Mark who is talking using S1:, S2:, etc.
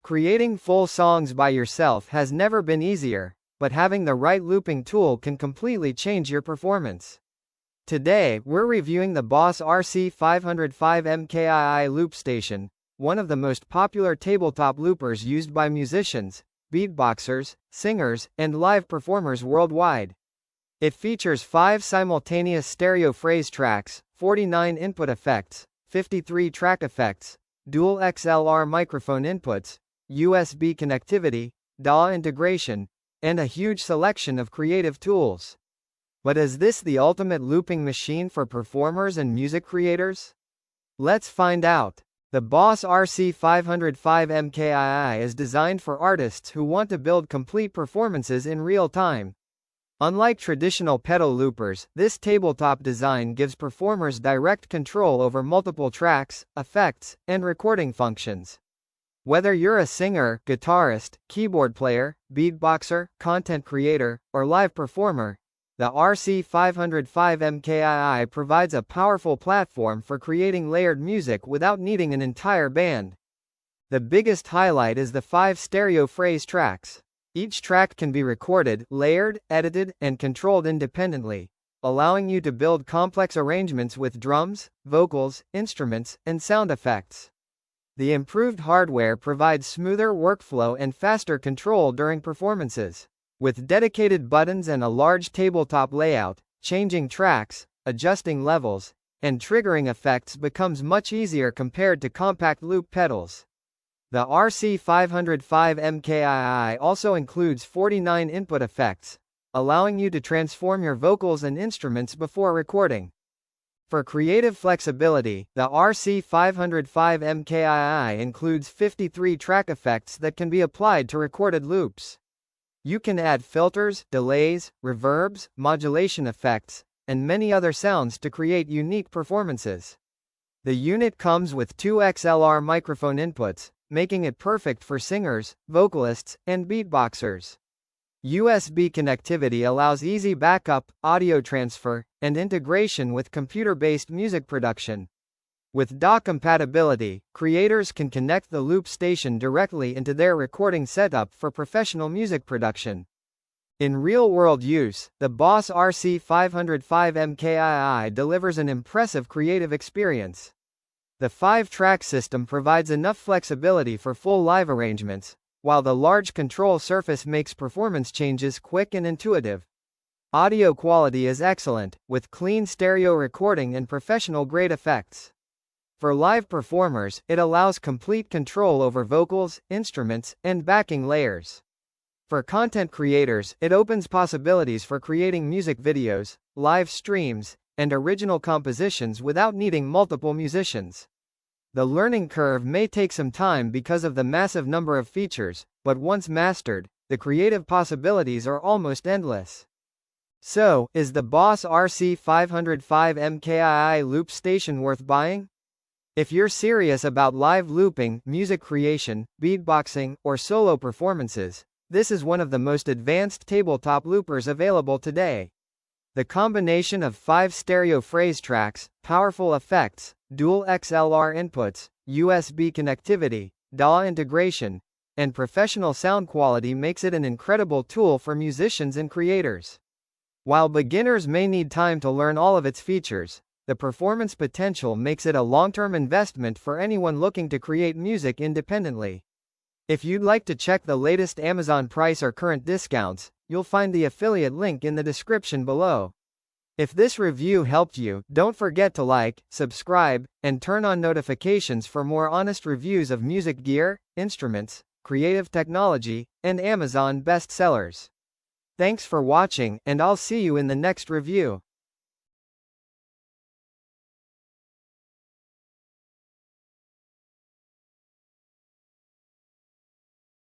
S1: Creating full songs by yourself has never been easier, but having the right looping tool can completely change your performance. Today, we're reviewing the BOSS RC-505mkII Loop Station, one of the most popular tabletop loopers used by musicians, beatboxers, singers, and live performers worldwide. It features 5 simultaneous stereo phrase tracks, 49 input effects, 53 track effects, dual XLR microphone inputs, USB connectivity, DAW integration, and a huge selection of creative tools. But is this the ultimate looping machine for performers and music creators? Let's find out. The BOSS RC-505mkII is designed for artists who want to build complete performances in real time. Unlike traditional pedal loopers, this tabletop design gives performers direct control over multiple tracks, effects, and recording functions. Whether you're a singer, guitarist, keyboard player, beatboxer, content creator, or live performer, the RC-505mkII provides a powerful platform for creating layered music without needing an entire band. The biggest highlight is the 5 stereo phrase tracks. Each track can be recorded, layered, edited, and controlled independently, allowing you to build complex arrangements with drums, vocals, instruments, and sound effects. The improved hardware provides smoother workflow and faster control during performances. With dedicated buttons and a large tabletop layout, changing tracks, adjusting levels, and triggering effects becomes much easier compared to compact loop pedals. The RC-505mkII also includes 49 input effects, allowing you to transform your vocals and instruments before recording. For creative flexibility, the RC-505mkII includes 53 track effects that can be applied to recorded loops. You can add filters, delays, reverbs, modulation effects, and many other sounds to create unique performances. The unit comes with 2 XLR microphone inputs, making it perfect for singers, vocalists, and beatboxers. USB connectivity allows easy backup, audio transfer, and integration with computer-based music production. With DAW compatibility, creators can connect the loop station directly into their recording setup for professional music production. In real-world use, the BOSS RC-505mkII delivers an impressive creative experience. The 5-track system provides enough flexibility for full live arrangements, while the large control surface makes performance changes quick and intuitive. Audio quality is excellent, with clean stereo recording and professional-grade effects. For live performers, it allows complete control over vocals, instruments, and backing layers. For content creators, it opens possibilities for creating music videos, live streams, and original compositions without needing multiple musicians. The learning curve may take some time because of the massive number of features, but once mastered, the creative possibilities are almost endless. So, is the BOSS RC-505mkII Loop Station worth buying? If you're serious about live looping, music creation, beatboxing, or solo performances, this is one of the most advanced tabletop loopers available today. The combination of 5 stereo phrase tracks, powerful effects, dual XLR inputs, USB connectivity, DAW integration, and professional sound quality makes it an incredible tool for musicians and creators. While beginners may need time to learn all of its features, the performance potential makes it a long-term investment for anyone looking to create music independently. If you'd like to check the latest Amazon price or current discounts, you'll find the affiliate link in the description below. If this review helped you, don't forget to like, subscribe, and turn on notifications for more honest reviews of music gear, instruments, creative technology, and Amazon bestsellers. Thanks for watching, and I'll see you in the next review.